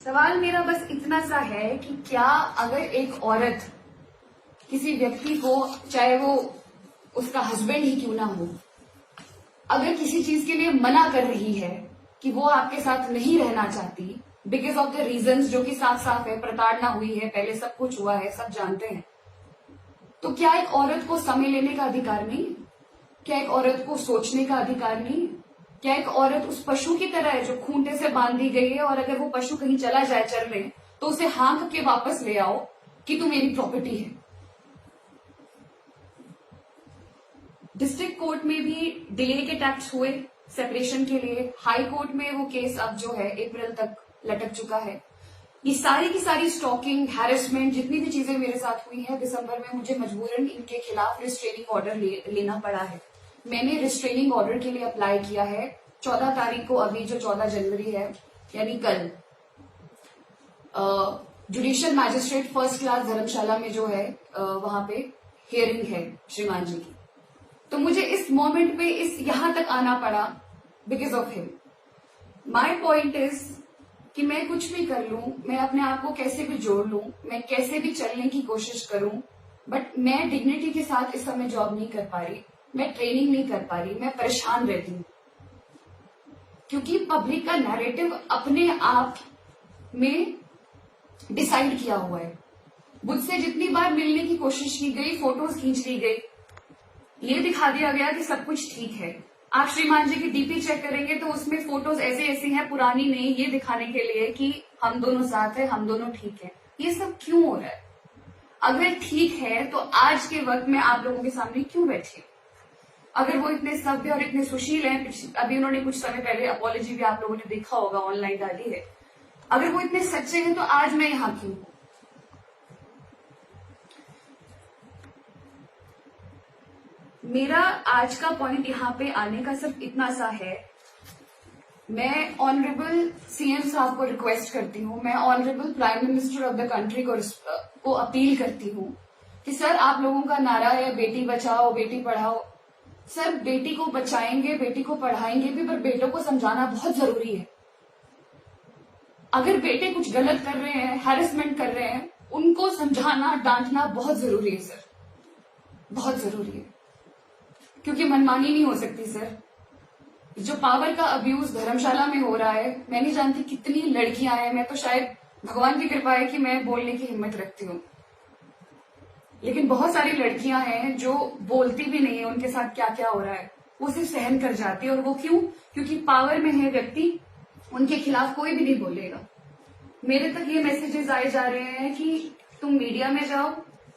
सवाल मेरा बस इतना सा है कि क्या अगर एक औरत किसी व्यक्ति को, चाहे वो उसका हस्बैंड ही क्यों ना हो, अगर किसी चीज के लिए मना कर रही है कि वो आपके साथ नहीं रहना चाहती बिकॉज ऑफ द रीजंस जो कि साफ साफ है, प्रताड़ना हुई है, पहले सब कुछ हुआ है, सब जानते हैं, तो क्या एक औरत को समय लेने का अधिकार नहीं? क्या एक औरत को सोचने का अधिकार नहीं? क्या एक औरत उस पशु की तरह है जो खूंटे से बांध दी गई है और अगर वो पशु कहीं चला जाए चलने तो उसे हाँक के वापस ले आओ कि तू मेरी प्रॉपर्टी है? डिस्ट्रिक्ट कोर्ट में भी डिले के टैक्स हुए सेपरेशन के लिए, हाई कोर्ट में वो केस अब जो है अप्रैल तक लटक चुका है। ये सारी की सारी स्टॉकिंग, हैरेसमेंट, जितनी भी चीजें मेरे साथ हुई है, दिसंबर में मुझे मजबूरन इनके खिलाफ रिस्ट्रेनिंग ऑर्डर लेना पड़ा है। मैंने रिस्ट्रेनिंग ऑर्डर के लिए अप्लाई किया है 14 तारीख को, अभी जो 14 जनवरी है यानी कल, जुडिशियल मैजिस्ट्रेट फर्स्ट क्लास धर्मशाला में जो है वहां पे हियरिंग है श्रीमान जी की। तो मुझे इस मोमेंट पे यहां तक आना पड़ा because of him. My point is कि मैं कुछ भी कर लूं, मैं अपने आप को कैसे भी जोड़ लूं, मैं कैसे भी चलने की कोशिश करूं, बट मैं डिग्निटी के साथ इस समय जॉब नहीं कर पा रही, मैं ट्रेनिंग नहीं कर पा रही, मैं परेशान रहती हूँ क्योंकि पब्लिक का नैरेटिव अपने आप में डिसाइड किया हुआ है। मुझसे जितनी बार मिलने की कोशिश की गई, फोटोज खींच ली गई, ये दिखा दिया गया कि सब कुछ ठीक है। आप श्रीमान जी की डीपी चेक करेंगे तो उसमें फोटोज ऐसी ऐसी हैं, पुरानी नहीं, ये दिखाने के लिए कि हम दोनों साथ हैं, हम दोनों ठीक है। ये सब क्यों हो रहा है? अगर ठीक है तो आज के वक्त में आप लोगों के सामने क्यों बैठी? अगर वो इतने सभ्य और इतने सुशील हैं, अभी उन्होंने कुछ समय पहले अपॉलॉजी भी आप लोगों ने देखा होगा, ऑनलाइन डाली है, अगर वो इतने सच्चे हैं तो आज मैं यहाँ क्यों हूं? मेरा आज का पॉइंट यहाँ पे आने का सिर्फ इतना सा है, मैं ऑनरेबल सीएम साहब को रिक्वेस्ट करती हूँ, मैं honourable prime minister of the country को अपील करती हूँ कि सर, आप लोगों का नारा है बेटी बचाओ बेटी पढ़ाओ। सर, बेटी को बचाएंगे, बेटी को पढ़ाएंगे भी, पर बेटों को समझाना बहुत जरूरी है। अगर बेटे कुछ गलत कर रहे हैं, हैरेसमेंट कर रहे हैं, उनको समझाना, डांटना बहुत जरूरी है सर, बहुत जरूरी है, क्योंकि मनमानी नहीं हो सकती सर। जो पावर का अब्यूज धर्मशाला में हो रहा है, मैं नहीं जानती कितनी लड़कियां हैं, मैं तो शायद भगवान की कृपा है कि मैं बोलने की हिम्मत रखती हूँ, लेकिन बहुत सारी लड़कियां हैं जो बोलती भी नहीं है उनके साथ क्या क्या हो रहा है, वो सिर्फ सहन कर जाती है। और वो क्यों? क्योंकि पावर में है व्यक्ति, उनके खिलाफ कोई भी नहीं बोलेगा। मेरे तक ये मैसेजेस आए जा रहे हैं कि तुम मीडिया में जाओ,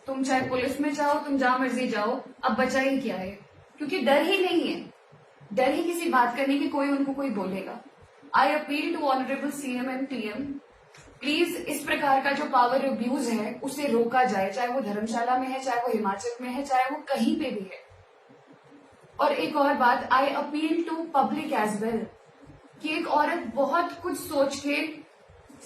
तुम चाहे पुलिस में जाओ, तुम जहां मर्जी जाओ, अब बचा ही क्या है? क्योंकि डर ही नहीं है, डर ही किसी बात करने की, कोई उनको कोई बोलेगा। I appeal to honourable CM and PM, please इस प्रकार का जो पावर अब्यूज है उसे रोका जाए, चाहे वो धर्मशाला में है, चाहे वो हिमाचल में है, चाहे वो कहीं पे भी है। और एक और बात, I appeal to public as well, कि एक औरत बहुत कुछ सोच के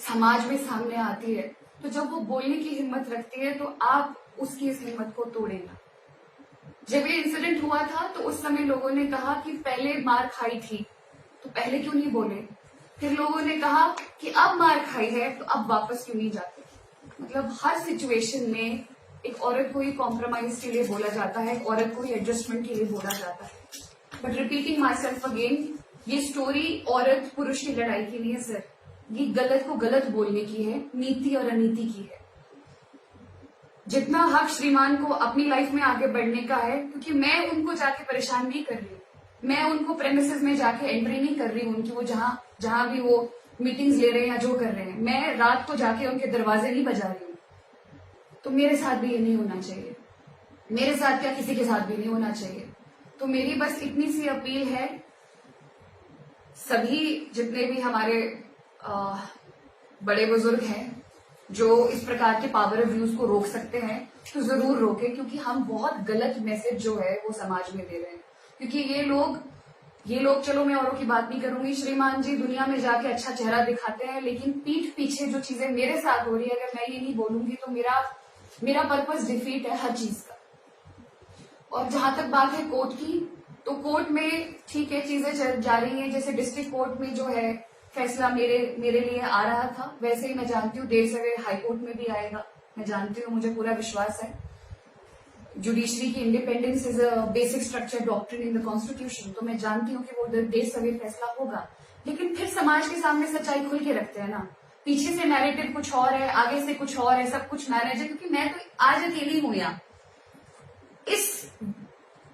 समाज में सामने आती है, तो जब वो बोलने की हिम्मत रखती है तो आप उसकी इस हिम्मत को तोड़ेगा। जब ये इंसिडेंट हुआ था तो उस समय लोगों ने कहा कि पहले मार खाई थी तो पहले क्यों नहीं बोले, फिर लोगों ने कहा कि अब मार खाई है तो अब वापस क्यों नहीं जाते। मतलब हर सिचुएशन में एक औरत को ही कॉम्प्रोमाइज के लिए बोला जाता है, एक औरत को ही एडजस्टमेंट के लिए बोला जाता है। But repeating my self again, ये स्टोरी औरत पुरुष की लड़ाई की नहीं है सर, ये गलत को गलत बोलने की है, नीति और अनीति की है। जितना हक श्रीमान को अपनी लाइफ में आगे बढ़ने का है, क्योंकि मैं उनको जाके परेशान नहीं कर रही हूँ, मैं उनको प्रेमिसेस में जाके एंट्री नहीं कर रही हूँ उनकी, वो जहां भी वो मीटिंग्स ले रहे हैं या जो कर रहे हैं, मैं रात को जाके उनके दरवाजे नहीं बजा रही हूँ। तो मेरे साथ भी ये नहीं होना चाहिए, मेरे साथ क्या किसी के साथ भी नहीं होना चाहिए। तो मेरी बस इतनी सी अपील है, सभी जितने भी हमारे बड़े बुजुर्ग हैं जो इस प्रकार के पावर अब्यूज को रोक सकते हैं तो जरूर रोके, क्योंकि हम बहुत गलत मैसेज जो है वो समाज में दे रहे हैं। क्योंकि ये लोग चलो मैं औरों की बात नहीं करूंगी, श्रीमान जी दुनिया में जाके अच्छा चेहरा दिखाते हैं, लेकिन पीठ पीछे जो चीजें मेरे साथ हो रही है, अगर मैं ये नहीं बोलूंगी तो मेरा पर्पस डिफीट है हर चीज का। और जहां तक बात है कोर्ट की, तो कोर्ट में ठीक है चीजें चल जा रही है, जैसे डिस्ट्रिक्ट कोर्ट में जो है फैसला मेरे मेरे लिए आ रहा था, वैसे ही मैं जानती हूँ देर सवेर हाईकोर्ट में भी आएगा। मैं जानती हूँ, मुझे पूरा विश्वास है। जुडिशरी की independence is a basic structure doctrine in the constitution, तो मैं जानती हूँ कि वो देर सवेर फैसला होगा। लेकिन फिर समाज के सामने सच्चाई खुल के रखते हैं ना। पीछे से नैरेटिव कुछ और है, आगे से कुछ और है, सब कुछ मैनेज है, क्योंकि मैं तो आज अकेली हूं यहाँ। इस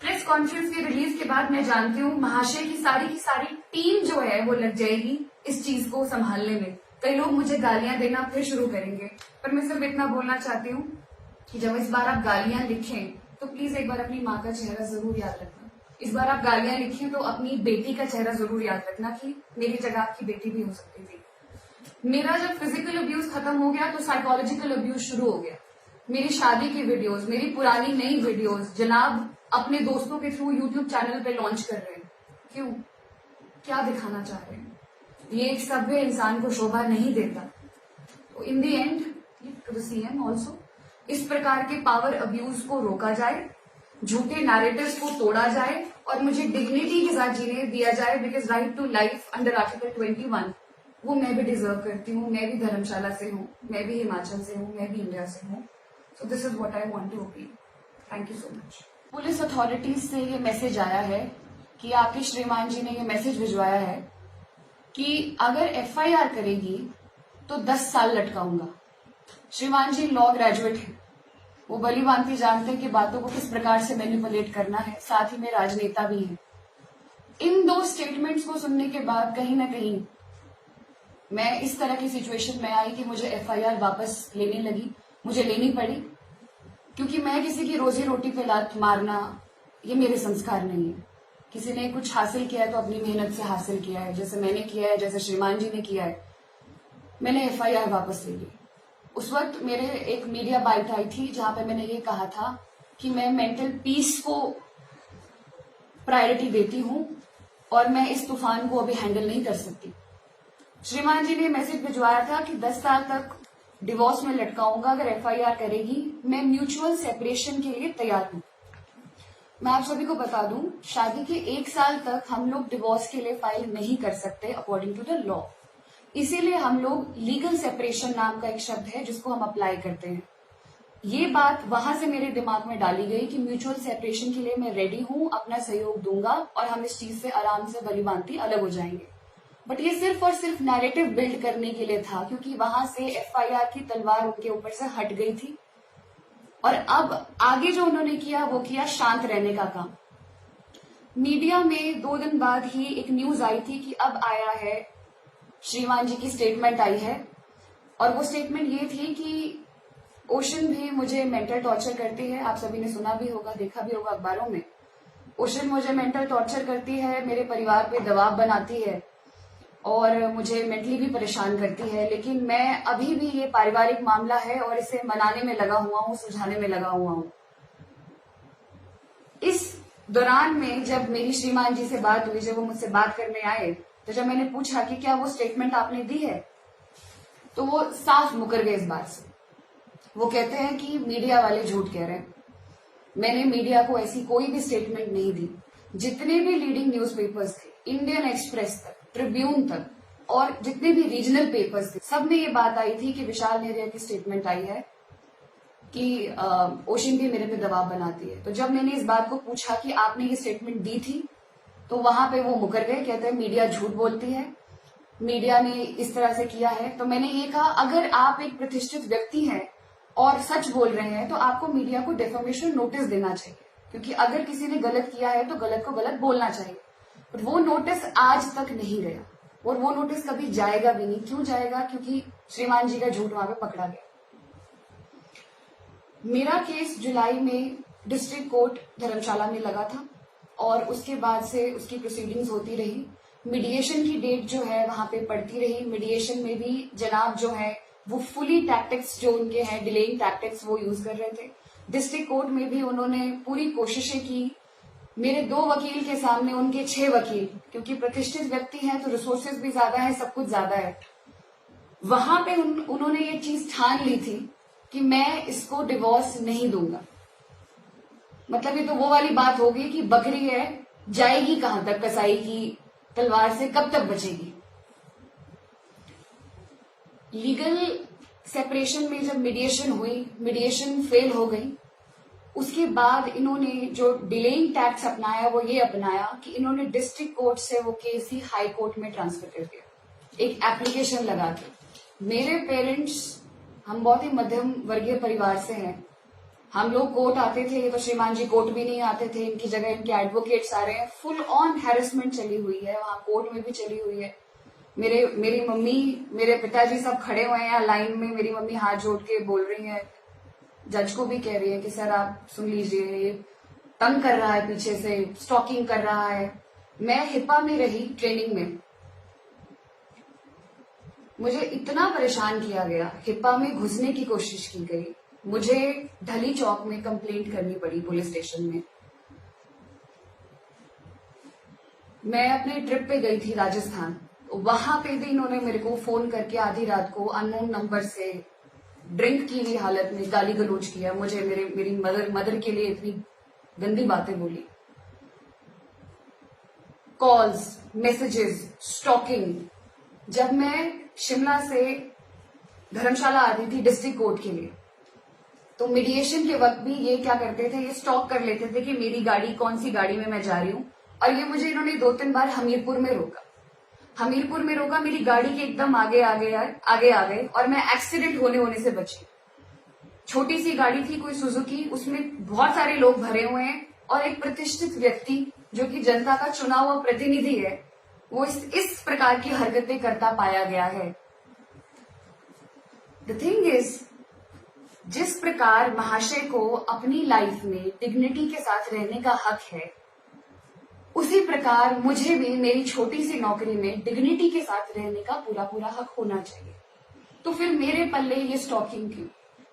प्रेस कॉन्फ्रेंस के रिलीज के बाद मैं जानती हूँ महाशय की सारी टीम जो है वो लग जाएगी इस चीज को संभालने में। कई लोग मुझे गालियां देना फिर शुरू करेंगे, पर मैं सिर्फ इतना बोलना चाहती हूँ कि जब इस बार आप गालियां लिखें तो प्लीज एक बार अपनी माँ का चेहरा जरूर याद रखना। इस बार आप गालियां लिखें तो अपनी बेटी का चेहरा जरूर याद रखना कि मेरी जगह आपकी बेटी भी हो सकती थी। मेरा जब फिजिकल अब्यूज खत्म हो गया तो साइकोलॉजिकल अब्यूज शुरू हो गया। मेरी शादी की वीडियोस, मेरी पुरानी नई वीडियोस जनाब अपने दोस्तों के थ्रू यूट्यूब चैनल पे लॉन्च कर रहे हैं। क्यों? क्या दिखाना चाह रहे हैं? ये एक सभ्य इंसान को शोभा नहीं देता। तो in the end to the CM also, इस प्रकार के पावर अब्यूज को रोका जाए, झूठे नैरेटिव्स को तोड़ा जाए और मुझे डिग्निटी के साथ जीने दिया जाए, because right to life under article 21 वो मैं भी डिजर्व करती हूँ। मैं भी धर्मशाला से हूँ, मैं भी हिमाचल से हूँ, मैं भी इंडिया से हूँ। So this is what I want to appeal. Thank you so much. Police authorities से ये मैसेज आया है कि आपके श्रीमान जी ने ये मैसेज भिजवाया है कि अगर एफआईआर करेगी तो 10 साल लटकाऊंगा। श्रीमान जी लॉ ग्रेजुएट है, वो भली भांति जानते हैं कि बातों को किस प्रकार से मैनिपुलेट करना है, साथ ही में राजनेता भी है। इन दो स्टेटमेंट्स को सुनने के बाद कहीं ना कहीं मैं इस तरह की सिचुएशन में आई कि मुझे एफआईआर वापस लेनी लगी, मुझे लेनी पड़ी, क्योंकि मैं किसी की रोजी रोटी पे लात मारना ये मेरे संस्कार नहीं है। किसी ने कुछ हासिल किया है तो अपनी मेहनत से हासिल किया है, जैसे मैंने किया है, जैसे श्रीमान जी ने किया है। मैंने एफआईआर वापस ले ली। उस वक्त मेरे एक मीडिया बाइट आई थी जहां पे मैंने ये कहा था कि मैं मेंटल पीस को प्रायोरिटी देती हूं और मैं इस तूफान को अभी हैंडल नहीं कर सकती। श्रीमान जी ने मैसेज भिजवाया था कि 10 साल तक डिवोर्स में लटकाऊंगा अगर एफआईआर करेगी। मैं म्यूचुअल सेपरेशन के लिए तैयार हूं। मैं आप सभी को बता दूं, शादी के 1 साल तक हम लोग डिवोर्स के लिए फाइल नहीं कर सकते अकॉर्डिंग टू द लॉ। इसीलिए हम लोग लीगल सेपरेशन नाम का एक शब्द है जिसको हम अप्लाई करते हैं। ये बात वहां से मेरे दिमाग में डाली गई कि म्यूचुअल सेपरेशन के लिए मैं रेडी हूं, अपना सहयोग दूंगा और हम इस चीज से आराम से भली भांति अलग हो जाएंगे। बट ये सिर्फ और सिर्फ नैरेटिव बिल्ड करने के लिए था, क्योंकि वहां से एफआईआर की तलवार उनके ऊपर से हट गई थी और अब आगे जो उन्होंने किया वो किया शांत रहने का काम। मीडिया में 2 दिन बाद ही एक न्यूज आई थी कि अब आया है, श्रीमान जी की स्टेटमेंट आई है और वो स्टेटमेंट ये थी कि ओशन भी मुझे मेंटल टॉर्चर करती है। आप सभी ने सुना भी होगा, देखा भी होगा अखबारों में। ओशन मुझे मेंटल टॉर्चर करती है, मेरे परिवार पे दबाव बनाती है और मुझे मेंटली भी परेशान करती है। लेकिन मैं अभी भी, ये पारिवारिक मामला है और इसे मनाने में लगा हुआ हूँ, सुलझाने में लगा हुआ हूँ। इस दौरान में जब मेरी श्रीमान जी से बात हुई, जब वो मुझसे बात करने आए, तो जब मैंने पूछा कि क्या वो स्टेटमेंट आपने दी है, तो वो साफ मुकर गए इस बात से। वो कहते हैं कि मीडिया वाले झूठ कह रहे हैं। मैंने मीडिया को ऐसी कोई भी स्टेटमेंट नहीं दी। जितने भी लीडिंग न्यूज़पेपर्स थे, इंडियन एक्सप्रेस तक, ट्रिब्यून तक और जितने भी रीजनल पेपर्स थे, सब में ये बात आई थी कि विशाल नेहरिया की स्टेटमेंट आई है कि ओशन भी मेरे पे दबाव बनाती है। तो जब मैंने इस बात को पूछा कि आपने ये स्टेटमेंट दी थी, तो वहां पे वो मुकर गए, कहते हैं मीडिया झूठ बोलती है, मीडिया ने इस तरह से किया है। तो मैंने ये कहा, अगर आप एक प्रतिष्ठित व्यक्ति हैं और सच बोल रहे हैं तो आपको मीडिया को डेफर्मेशन नोटिस देना चाहिए, क्योंकि अगर किसी ने गलत किया है तो गलत को गलत बोलना चाहिए। बट वो नोटिस आज तक नहीं गया और वो नोटिस कभी जाएगा भी नहीं। क्यों जाएगा? क्योंकि श्रीमान जी का झूठ वहां पे पकड़ा गया। मेरा केस जुलाई में डिस्ट्रिक्ट कोर्ट धर्मशाला में लगा था और उसके बाद से उसकी प्रोसीडिंग्स होती रही। मीडिएशन की डेट जो है वहां पे पड़ती रही। मीडिएशन में भी जनाब जो है वो फुली टैक्टिक्स जो उनके हैं, डिलेइंग टैक्टिक्स, वो यूज कर रहे थे। डिस्ट्रिक्ट कोर्ट में भी उन्होंने पूरी कोशिशें की। मेरे 2 वकील के सामने उनके 6 वकील, क्योंकि प्रतिष्ठित व्यक्ति हैं तो रिसोर्सेज भी ज्यादा है, सब कुछ ज्यादा है। वहां पे उन्होंने ये चीज ठान ली थी कि मैं इसको डिवोर्स नहीं दूंगा। मतलब ये तो वो वाली बात होगी कि बकरी है, जाएगी कहां तक, कसाई की तलवार से कब तक बचेगी। लीगल सेपरेशन में जब मीडिएशन हुई, मीडिएशन फेल हो गई, उसके बाद इन्होंने जो डिलेइंग टैक्स अपनाया वो ये अपनाया कि इन्होंने डिस्ट्रिक्ट कोर्ट से वो केस ही हाई कोर्ट में ट्रांसफर कर दिया, एक एप्लीकेशन लगा के। मेरे पेरेंट्स, हम बहुत ही मध्यम वर्गीय परिवार से हैं। हम लोग कोर्ट आते थे तो श्रीमान जी कोर्ट भी नहीं आते थे, इनकी जगह इनके एडवोकेट्स आ रहे हैं। फुल ऑन हैरेसमेंट चली हुई है, वहां कोर्ट में भी चली हुई है। मेरी मम्मी, मेरे पिताजी सब खड़े हुए हैं लाइन में, मेरी मम्मी हाथ जोड़ के बोल रही है, जज को भी कह रही है कि सर आप सुन लीजिए, ये तंग कर रहा है, पीछे से स्टॉकिंग कर रहा है। मैं हिपा में रही ट्रेनिंग में, मुझे इतना परेशान किया गया, हिपा में घुसने की कोशिश की गई, मुझे ढली चौक में कंप्लेंट करनी पड़ी पुलिस स्टेशन में। मैं अपने ट्रिप पे गई थी राजस्थान, वहां पे भी इन्होंने मेरे को फोन करके आधी रात को अननोन नंबर से ड्रिंक की हुई हालत में गाली गलौज किया मुझे, मेरी मदर के लिए इतनी गंदी बातें बोली। Calls, messages, stalking. जब मैं शिमला से धर्मशाला आती थी डिस्ट्रिक्ट कोर्ट के लिए, तो मीडिएशन के वक्त भी ये क्या करते थे, ये स्टॉक कर लेते थे कि मेरी गाड़ी, कौन सी गाड़ी में मैं जा रही हूँ। और ये मुझे इन्होंने 2-3 बार हमीरपुर में रोका, मेरी गाड़ी के एकदम आगे आ गए और मैं एक्सीडेंट होने से बची। छोटी सी गाड़ी थी, कोई सुजुकी, उसमें बहुत सारे लोग भरे हुए हैं और एक प्रतिष्ठित व्यक्ति जो कि जनता का चुना हुआ प्रतिनिधि है, वो इस प्रकार की हरकतें करता पाया गया है। द थिंग इज, जिस प्रकार महाशय को अपनी लाइफ में डिग्निटी के साथ रहने का हक है, उसी प्रकार मुझे भी मेरी छोटी सी नौकरी में डिग्निटी के साथ रहने का पूरा हक होना चाहिए। तो फिर मेरे पल्ले ये स्टॉकिंग क्यों,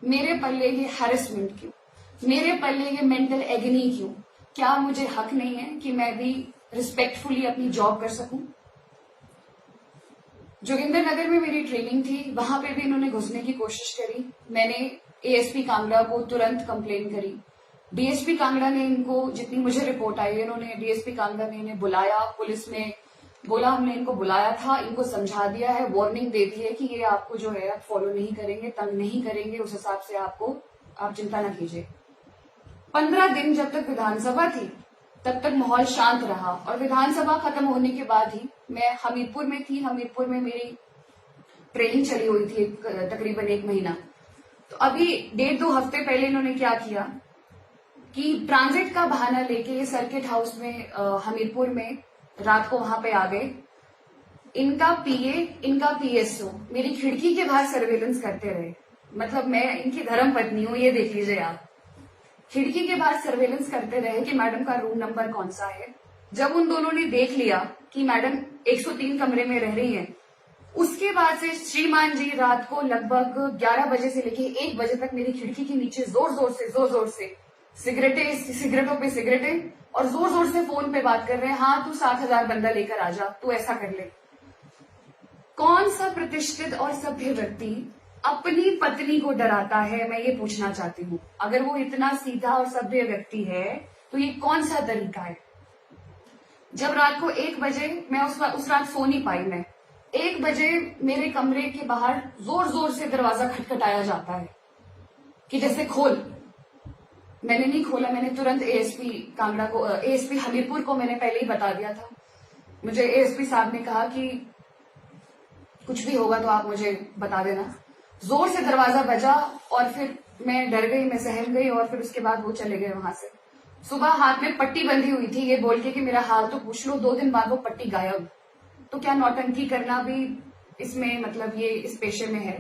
मेरे पल्ले ये हैरेसमेंट क्यों, मेरे पल्ले ये मेंटल एगनी क्यों? क्या मुझे हक नहीं है कि मैं भी रिस्पेक्टफुली अपनी जॉब कर सकूं? जोगिंदर नगर में मेरी ट्रेनिंग थी, वहां पे भी इन्होंने घुसने की कोशिश करी। मैंने एएसपी कांगड़ा को तुरंत कंप्लेन करी। डीएसपी कांगड़ा ने इनको, जितनी मुझे रिपोर्ट आई, इन्होंने डीएसपी कांगड़ा ने इन्हें बुलाया, पुलिस ने बोला हमने इनको बुलाया था, इनको समझा दिया है, वार्निंग दे दी है कि ये आपको जो है फॉलो नहीं करेंगे, तंग नहीं करेंगे, उस हिसाब से आप चिंता न कीजिए। 15 दिन जब तक विधानसभा थी तब तक माहौल शांत रहा और विधानसभा खत्म होने के बाद ही मैं हमीरपुर में थी। हमीरपुर में मेरी ट्रेनिंग चली हुई थी तकरीबन 1 महीना। तो अभी 1.5-2 हफ्ते पहले इन्होंने क्या किया कि ट्रांजिट का बहाना लेके सर्किट हाउस में हमीरपुर में रात को वहां पे आ गए। इनका पीए, इनका पीएसओ मेरी खिड़की के बाहर सर्वेलेंस करते रहे। मतलब मैं इनकी धर्म पत्नी हूँ, ये देख लीजिए आप। खिड़की के बाहर सर्वेलेंस करते रहे कि मैडम का रूम नंबर कौन सा है। जब उन दोनों ने देख लिया कि मैडम 103 कमरे में रह रही हैं, उसके बाद से श्रीमान जी रात को लगभग 11 बजे से लेके 1 बजे तक मेरी खिड़की के नीचे जोर जोर से सिगरेटों पे सिगरेटें और जोर जोर से फोन पे बात कर रहे हैं। हाँ, तू 7,000 बंदा लेकर आ जा, तू ऐसा कर ले। कौन सा प्रतिष्ठित और सभ्य व्यक्ति अपनी पत्नी को डराता है, मैं ये पूछना चाहती हूँ। अगर वो इतना सीधा और सभ्य व्यक्ति है तो ये कौन सा तरीका है? जब रात को 1 बजे, मैं उस रात सो नहीं पाई, मैं 1 बजे मेरे कमरे के बाहर जोर जोर से दरवाजा खटखटाया जाता है कि जैसे खोल। मैंने नहीं खोला, मैंने तुरंत एएसपी कांगड़ा को, एएसपी हमीरपुर को मैंने पहले ही बता दिया था। मुझे एएसपी साहब ने कहा कि कुछ भी होगा तो आप मुझे बता देना। जोर से दरवाजा बजा और फिर मैं डर गई, मैं सहम गई और फिर उसके बाद वो चले गए वहां से। सुबह हाथ में पट्टी बंधी हुई थी, ये बोल के कि मेरा हाल तो पूछ लो। 2 दिन बाद वो पट्टी गायब। तो क्या नौटंकी करना भी इसमें, मतलब ये इस पेशे में है?